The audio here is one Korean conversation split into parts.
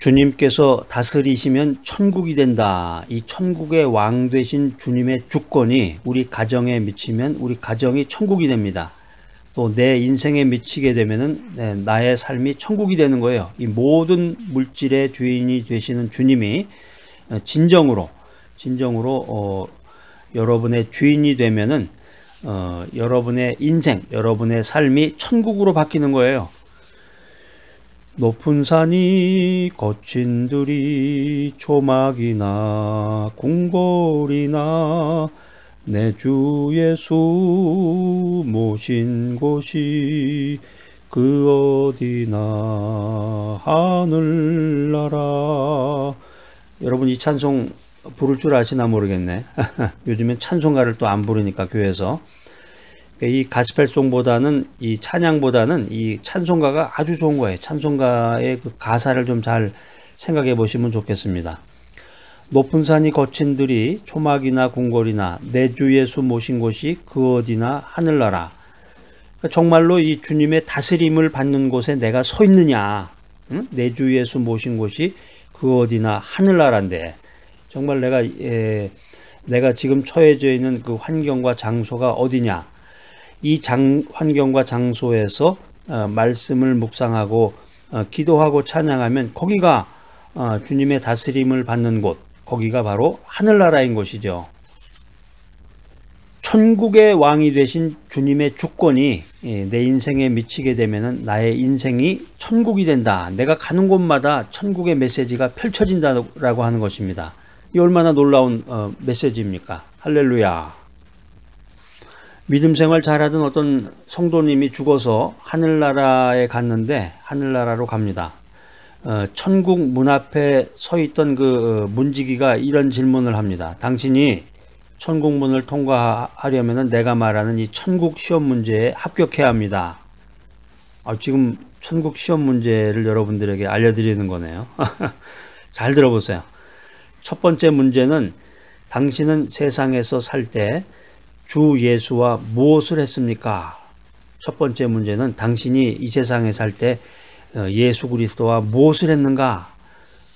주님께서 다스리시면 천국이 된다. 이 천국의 왕 되신 주님의 주권이 우리 가정에 미치면 우리 가정이 천국이 됩니다. 또 내 인생에 미치게 되면은 나의 삶이 천국이 되는 거예요. 이 모든 물질의 주인이 되시는 주님이 진정으로 여러분의 주인이 되면은 여러분의 인생, 여러분의 삶이 천국으로 바뀌는 거예요. 높은 산이 거친 들이 초막이나 궁궐이나 내 주 예수 모신 곳이 그 어디나 하늘나라. 여러분 이 찬송 부를 줄 아시나 모르겠네. 요즘엔 찬송가를 또 안 부르니까 교회에서. 이 가스펠송보다는 이 찬양보다는 이 찬송가가 아주 좋은 거예요. 찬송가의 그 가사를 좀 잘 생각해 보시면 좋겠습니다. 높은 산이 거친 들이 초막이나 궁궐이나 내 주 예수 모신 곳이 그 어디나 하늘나라. 정말로 이 주님의 다스림을 받는 곳에 내가 서 있느냐? 응? 내 주 예수 모신 곳이 그 어디나 하늘나라인데 정말 내가 지금 처해져 있는 그 환경과 장소가 어디냐? 이 환경과 장소에서 말씀을 묵상하고 기도하고 찬양하면 거기가 주님의 다스림을 받는 곳, 거기가 바로 하늘나라인 곳이죠. 천국의 왕이 되신 주님의 주권이 내 인생에 미치게 되면 나의 인생이 천국이 된다. 내가 가는 곳마다 천국의 메시지가 펼쳐진다라고 하는 것입니다. 이 얼마나 놀라운 메시지입니까? 할렐루야. 믿음 생활 잘하던 어떤 성도님이 죽어서 하늘나라에 갔는데 하늘나라로 갑니다. 천국 문 앞에 서 있던 그 문지기가 이런 질문을 합니다. 당신이 천국 문을 통과하려면 내가 말하는 이 천국 시험 문제에 합격해야 합니다. 지금 천국 시험 문제를 여러분들에게 알려드리는 거네요. 잘 들어보세요. 첫 번째 문제는 당신은 세상에서 살 때 주 예수와 무엇을 했습니까? 첫 번째 문제는 당신이 이 세상에 살 때 예수 그리스도와 무엇을 했는가?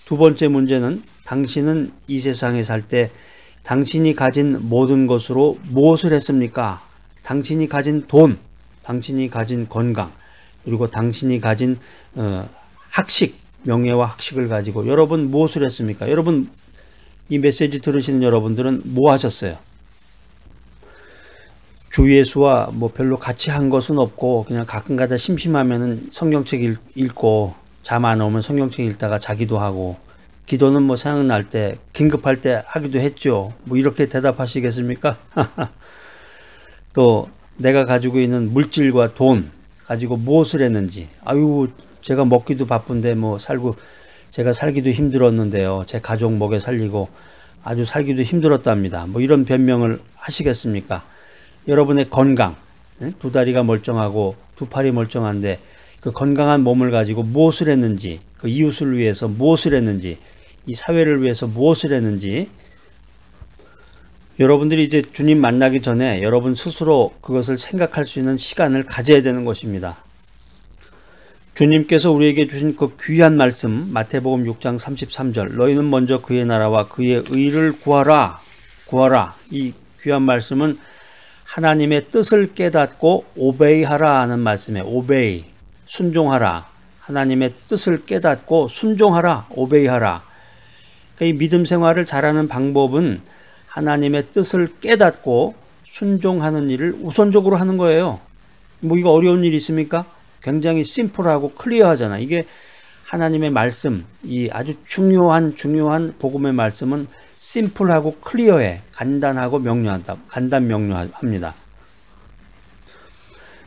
두 번째 문제는 당신은 이 세상에 살 때 당신이 가진 모든 것으로 무엇을 했습니까? 당신이 가진 돈, 당신이 가진 건강, 그리고 당신이 가진 학식, 명예와 학식을 가지고 여러분 무엇을 했습니까? 여러분 이 메시지 들으시는 여러분들은 뭐 하셨어요? 주 예수와 뭐 별로 같이 한 것은 없고 그냥 가끔가다 심심하면은 성경책 읽고 잠 안 오면 성경책 읽다가 자기도 하고 기도는 뭐 생각날 때 긴급할 때 하기도 했죠. 뭐 이렇게 대답하시겠습니까? 또 내가 가지고 있는 물질과 돈 가지고 무엇을 했는지 제가 먹기도 바쁜데 제가 살기도 힘들었는데요. 제 가족 먹여 살리고 아주 살기도 힘들었답니다. 뭐 이런 변명을 하시겠습니까? 여러분의 건강, 두 다리가 멀쩡하고 두 팔이 멀쩡한데 그 건강한 몸을 가지고 무엇을 했는지, 그 이웃을 위해서 무엇을 했는지, 이 사회를 위해서 무엇을 했는지 여러분들이 이제 주님 만나기 전에 여러분 스스로 그것을 생각할 수 있는 시간을 가져야 되는 것입니다. 주님께서 우리에게 주신 그 귀한 말씀 마태복음 6장 33절 너희는 먼저 그의 나라와 그의 의를 구하라. 이 귀한 말씀은 하나님의 뜻을 깨닫고 오베이하라 하는 말씀에 오베이, 순종하라. 하나님의 뜻을 깨닫고 순종하라, 오베이하라. 그러니까 이 믿음 생활을 잘하는 방법은 하나님의 뜻을 깨닫고 순종하는 일을 우선적으로 하는 거예요. 뭐 이거 어려운 일 있습니까? 굉장히 심플하고 클리어하잖아. 이게 하나님의 말씀, 이 아주 중요한 복음의 말씀은 심플하고 클리어해. 간단 명료합니다.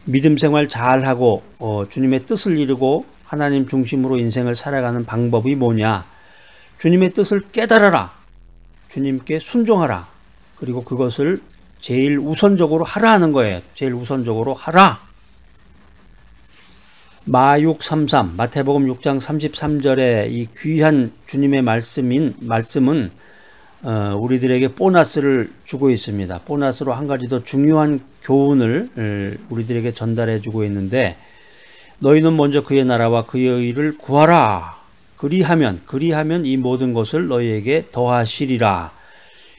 믿음 생활 잘하고 주님의 뜻을 이루고 하나님 중심으로 인생을 살아가는 방법이 뭐냐? 주님의 뜻을 깨달아라. 주님께 순종하라. 그리고 그것을 제일 우선적으로 하라 하는 거예요. 제일 우선적으로 하라. 마633 마태복음 6장 33절에 이 귀한 주님의 말씀은 우리들에게 보너스를 주고 있습니다. 보너스로 한 가지 더 중요한 교훈을 우리들에게 전달해 주고 있는데 너희는 먼저 그의 나라와 그의 의를 구하라. 그리하면 이 모든 것을 너희에게 더하시리라.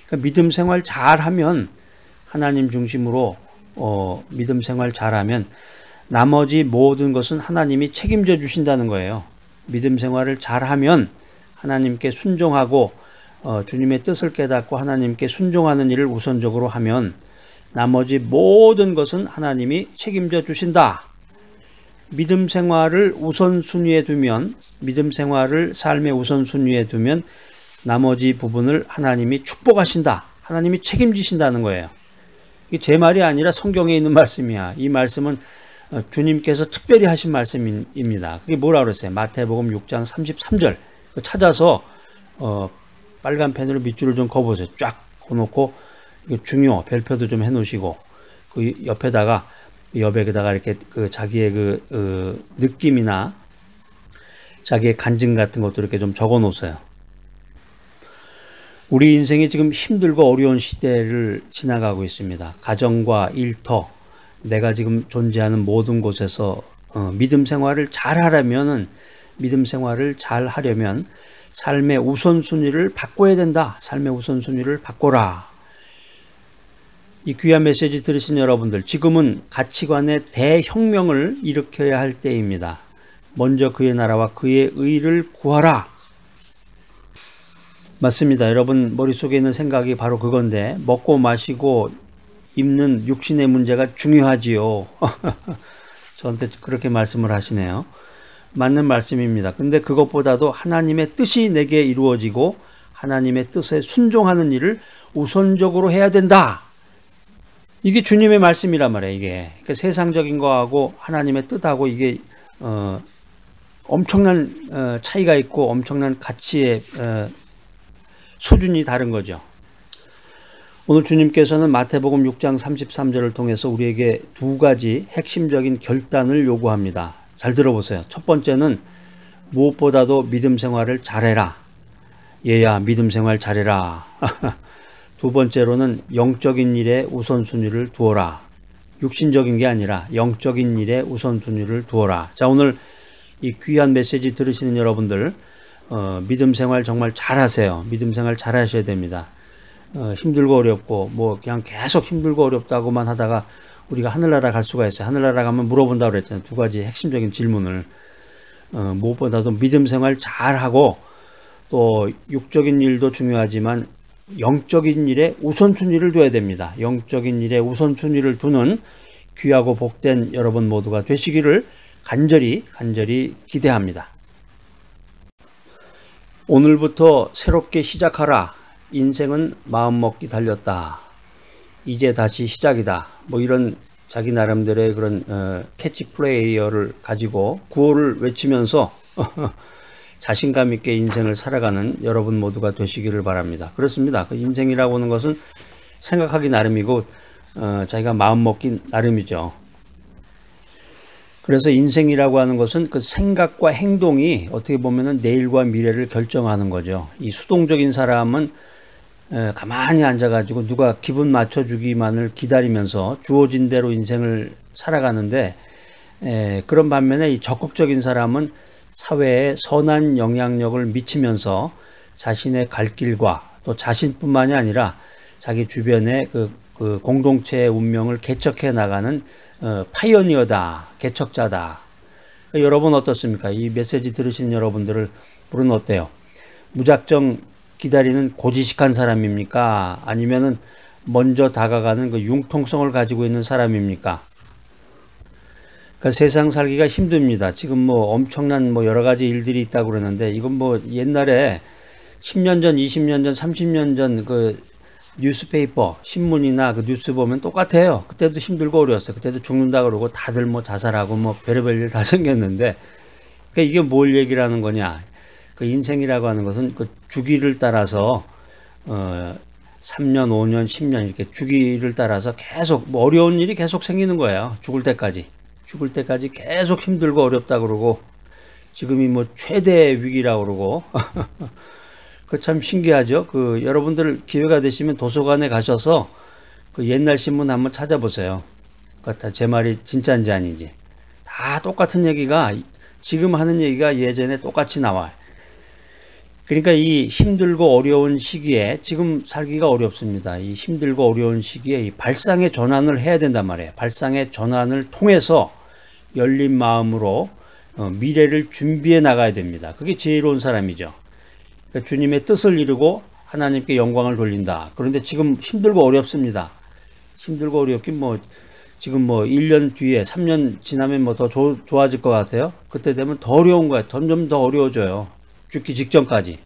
그러니까 믿음 생활 잘하면, 하나님 중심으로 믿음 생활 잘하면 나머지 모든 것은 하나님이 책임져 주신다는 거예요. 믿음 생활을 잘하면 하나님께 순종하고 주님의 뜻을 깨닫고 하나님께 순종하는 일을 우선적으로 하면 나머지 모든 것은 하나님이 책임져 주신다. 믿음 생활을 우선순위에 두면, 믿음 생활을 삶의 우선순위에 두면 나머지 부분을 하나님이 축복하신다. 하나님이 책임지신다는 거예요. 이게 제 말이 아니라 성경에 있는 말씀이야. 이 말씀은 주님께서 특별히 하신 말씀입니다. 그게 뭐라 그랬어요? 마태복음 6장 33절. 찾아서 빨간 펜으로 밑줄을 좀 그어보세요. 쫙 그어놓고 중요 별표도 좀 해놓으시고 그 옆에다가 이렇게 자기의 느낌이나 자기의 간증 같은 것도 이렇게 좀 적어 놓으세요. 우리 인생이 지금 힘들고 어려운 시대를 지나가고 있습니다. 가정과 일터, 내가 지금 존재하는 모든 곳에서 믿음 생활을 잘하려면 삶의 우선순위를 바꿔야 된다. 삶의 우선순위를 바꿔라. 이 귀한 메시지 들으신 여러분들, 지금은 가치관의 대혁명을 일으켜야 할 때입니다. 먼저 그의 나라와 그의 의를 구하라. 맞습니다. 여러분 머릿속에 있는 생각이 바로 그건데, 먹고 마시고 입는 육신의 문제가 중요하지요. 저한테 그렇게 말씀을 하시네요. 맞는 말씀입니다. 근데 그것보다도 하나님의 뜻이 내게 이루어지고 하나님의 뜻에 순종하는 일을 우선적으로 해야 된다. 이게 주님의 말씀이란 말이에요. 이게 그러니까 세상적인 거하고 하나님의 뜻하고 이게 엄청난 차이가 있고 엄청난 가치의 수준이 다른 거죠. 오늘 주님께서는 마태복음 6장 33절을 통해서 우리에게 두 가지 핵심적인 결단을 요구합니다. 잘 들어보세요. 첫 번째는 무엇보다도 믿음 생활을 잘해라. 얘야, 믿음 생활 잘해라. 두 번째로는 영적인 일에 우선순위를 두어라. 육신적인 게 아니라 영적인 일에 우선순위를 두어라. 자, 오늘 이 귀한 메시지 들으시는 여러분들, 믿음 생활 정말 잘하세요. 믿음 생활 잘하셔야 됩니다. 힘들고 어렵고 그냥 계속 힘들고 어렵다고만 하다가 우리가 하늘나라 갈 수가 있어요. 하늘나라 가면 물어본다고 그랬잖아요. 두 가지 핵심적인 질문을. 무엇보다도 믿음 생활 잘하고 또 육적인 일도 중요하지만 영적인 일에 우선순위를 둬야 됩니다. 영적인 일에 우선순위를 두는 귀하고 복된 여러분 모두가 되시기를 간절히 기대합니다. 오늘부터 새롭게 시작하라. 인생은 마음먹기 달렸다. 이제 다시 시작이다. 이런 자기 나름대로의 그런 캐치플레이어를 가지고 구호를 외치면서 자신감 있게 인생을 살아가는 여러분 모두가 되시기를 바랍니다. 그렇습니다. 그 인생이라고 하는 것은 생각하기 나름이고 자기가 마음먹기 나름이죠. 그래서 인생이라고 하는 것은 그 생각과 행동이 어떻게 보면은 내일과 미래를 결정하는 거죠. 이 수동적인 사람은 가만히 앉아가지고 누가 기분 맞춰주기만을 기다리면서 주어진 대로 인생을 살아가는데, 그런 반면에 이 적극적인 사람은 사회에 선한 영향력을 미치면서 자신의 갈 길과 또 자신뿐만이 아니라 자기 주변의 그 공동체의 운명을 개척해 나가는 파이어니어다, 개척자다. 그러니까 여러분 어떻습니까? 이 메시지 들으시는 여러분들은 어때요? 무작정 기다리는 고지식한 사람입니까? 아니면은 먼저 다가가는 그 융통성을 가지고 있는 사람입니까? 그러니까 세상 살기가 힘듭니다. 지금 엄청난 여러 가지 일들이 있다고 그러는데, 이건 옛날에 10년 전, 20년 전, 30년 전 그 뉴스페이퍼, 신문이나 그 뉴스 보면 똑같아요. 그때도 힘들고 어려웠어요. 그때도 죽는다 그러고 다들 자살하고 별의별 일 다 생겼는데, 그러니까 이게 뭘 얘기를 하는 거냐? 그 인생이라고 하는 것은 그 주기를 따라서 3년, 5년, 10년 이렇게 주기를 따라서 계속 어려운 일이 계속 생기는 거예요. 죽을 때까지 계속 힘들고 어렵다 그러고, 지금이 최대 위기라고 그러고. 그 참 신기하죠. 여러분들 기회가 되시면 도서관에 가셔서 그 옛날 신문 한번 찾아보세요. 제 말이 진짜인지 아닌지. 다 똑같은 얘기가, 지금 하는 얘기가 예전에 똑같이 나와요. 그러니까 이 힘들고 어려운 시기에 지금 살기가 어렵습니다. 이 힘들고 어려운 시기에 이 발상의 전환을 해야 된단 말이에요. 발상의 전환을 통해서 열린 마음으로 미래를 준비해 나가야 됩니다. 그게 지혜로운 사람이죠. 그러니까 주님의 뜻을 이루고 하나님께 영광을 돌린다. 그런데 지금 힘들고 어렵습니다. 힘들고 어렵긴 지금 1년 뒤에 3년 지나면 더 좋아질 것 같아요. 그때 되면 더 어려운 거예요. 점점 더 어려워져요. 죽기 직전까지.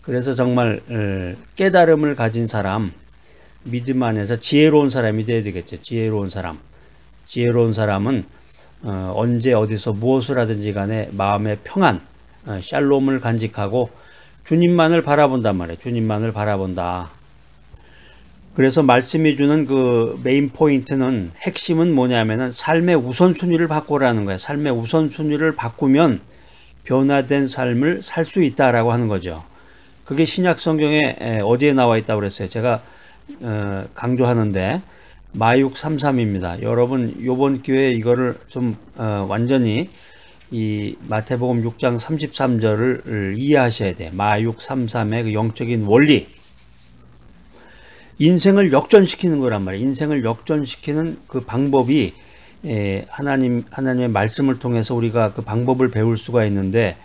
그래서 정말 깨달음을 가진 사람, 믿음 안에서 지혜로운 사람이 돼야 되겠죠. 지혜로운 사람. 지혜로운 사람은 언제 어디서 무엇을 하든지 간에 마음의 평안, 샬롬을 간직하고 주님만을 바라본단 말이에요. 주님만을 바라본다. 그래서 말씀이 주는 그 메인 포인트는, 핵심은 뭐냐면은 삶의 우선순위를 바꾸라는 거예요. 삶의 우선순위를 바꾸면 변화된 삶을 살 수 있다라고 하는 거죠. 그게 신약 성경에 어디에 나와 있다고 그랬어요. 제가 강조하는데 마육 33입니다. 여러분 요번 기회에 이거를 좀 완전히 이 마태복음 6장 33절을 이해하셔야 돼. 마육 33의 그 영적인 원리. 인생을 역전시키는 거란 말이에요. 인생을 역전시키는 그 방법이 하나님의 말씀을 통해서 우리가 그 방법을 배울 수가 있는데,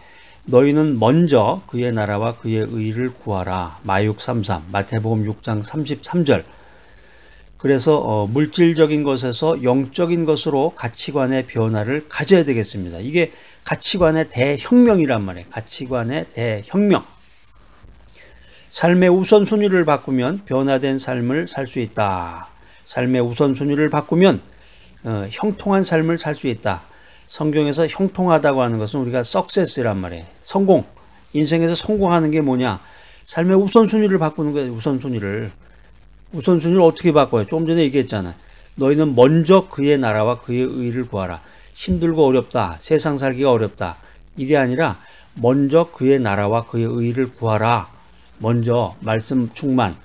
너희는 먼저 그의 나라와 그의 의를 구하라. 마육 33, 마태복음 6장 33절. 그래서 물질적인 것에서 영적인 것으로 가치관의 변화를 가져야 되겠습니다. 이게 가치관의 대혁명이란 말이에요. 가치관의 대혁명. 삶의 우선순위를 바꾸면 변화된 삶을 살 수 있다. 삶의 우선순위를 바꾸면 형통한 삶을 살 수 있다. 성경에서 형통하다고 하는 것은 우리가 석세스란 말이에요. 성공. 인생에서 성공하는 게 뭐냐? 삶의 우선순위를 바꾸는 거예요. 우선순위를 어떻게 바꿔요? 조금 전에 얘기했잖아. 너희는 먼저 그의 나라와 그의 의를 구하라. 힘들고 어렵다. 세상 살기가 어렵다. 이게 아니라 먼저 그의 나라와 그의 의를 구하라. 먼저 말씀 충만,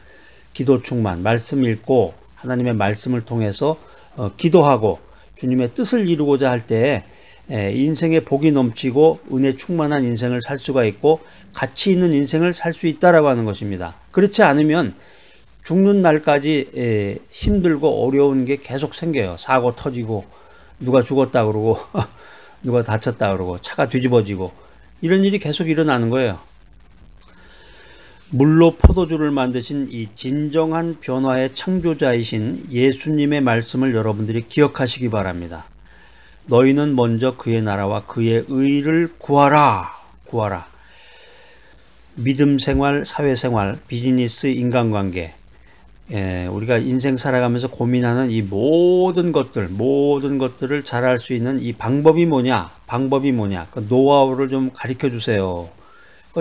기도 충만, 말씀 읽고 하나님의 말씀을 통해서 기도하고 주님의 뜻을 이루고자 할 때 인생의 복이 넘치고 은혜 충만한 인생을 살 수가 있고 가치 있는 인생을 살 수 있다라고 하는 것입니다. 그렇지 않으면 죽는 날까지 힘들고 어려운 게 계속 생겨요. 사고 터지고 누가 죽었다 그러고 누가 다쳤다 그러고 차가 뒤집어지고 이런 일이 계속 일어나는 거예요. 물로 포도주를 만드신 이 진정한 변화의 창조자이신 예수님의 말씀을 여러분들이 기억하시기 바랍니다. 너희는 먼저 그의 나라와 그의 의를 구하라. 믿음 생활, 사회생활, 비즈니스, 인간관계, 우리가 인생 살아가면서 고민하는 이 모든 것들을 잘할 수 있는 이 방법이 뭐냐? 그 노하우를 좀 가르쳐 주세요.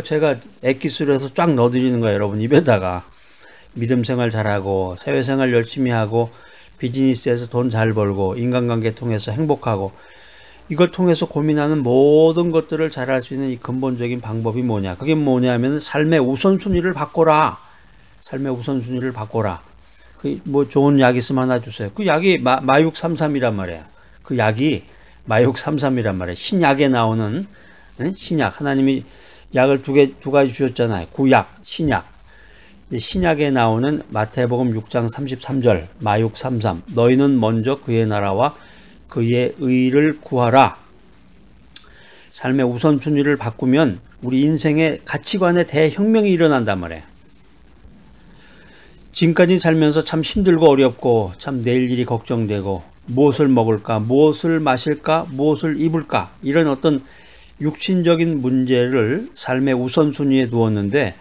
제가 엑기스로 해서 쫙 넣어드리는 거예요. 여러분 입에다가. 믿음 생활 잘하고, 사회생활 열심히 하고, 비즈니스에서 돈 잘 벌고, 인간관계 통해서 행복하고, 이걸 통해서 고민하는 모든 것들을 잘할 수 있는 이 근본적인 방법이 뭐냐? 그게 뭐냐면 삶의 우선순위를 바꿔라. 좋은 약 있으면 하나 주세요. 그 약이 마육 33이란 말이에요. 그 약이 마육 33이란 말이에요. 신약에 나오는 신약. 하나님이 약을 두 가지 주셨잖아요. 구약, 신약. 신약에 나오는 마태복음 6장 33절, 마육 33. 너희는 먼저 그의 나라와 그의 의를 구하라. 삶의 우선순위를 바꾸면 우리 인생의 가치관의 대혁명이 일어난단 말이에요. 지금까지 살면서 참 힘들고 어렵고 참 내일 일이 걱정되고 무엇을 먹을까, 무엇을 마실까, 무엇을 입을까 이런 어떤 육신적인 문제를 삶의 우선순위에 두었는데,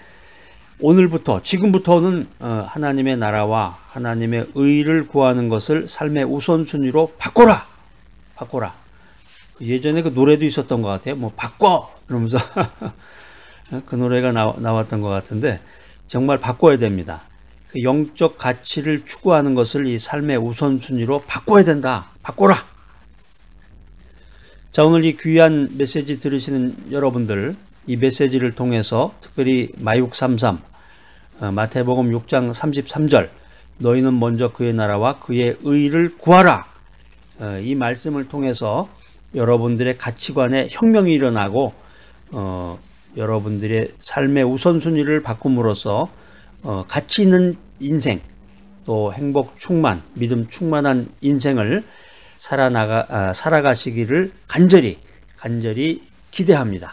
오늘부터 지금부터는 하나님의 나라와 하나님의 의를 구하는 것을 삶의 우선순위로 바꿔라. 예전에 그 노래도 있었던 것 같아요. 바꿔 그러면서 그 노래가 나왔던 것 같은데, 정말 바꿔야 됩니다. 그 영적 가치를 추구하는 것을 이 삶의 우선순위로 바꿔야 된다. 바꿔라. 자, 오늘 이 귀한 메시지 들으시는 여러분들, 이 메시지를 통해서 특별히 마육 33, 마태복음 6장 33절, 너희는 먼저 그의 나라와 그의 의를 구하라. 이 말씀을 통해서 여러분들의 가치관에 혁명이 일어나고 여러분들의 삶의 우선순위를 바꿈으로써 가치 있는 인생, 또 행복 충만, 믿음 충만한 인생을 살아가시기를 간절히 기대합니다.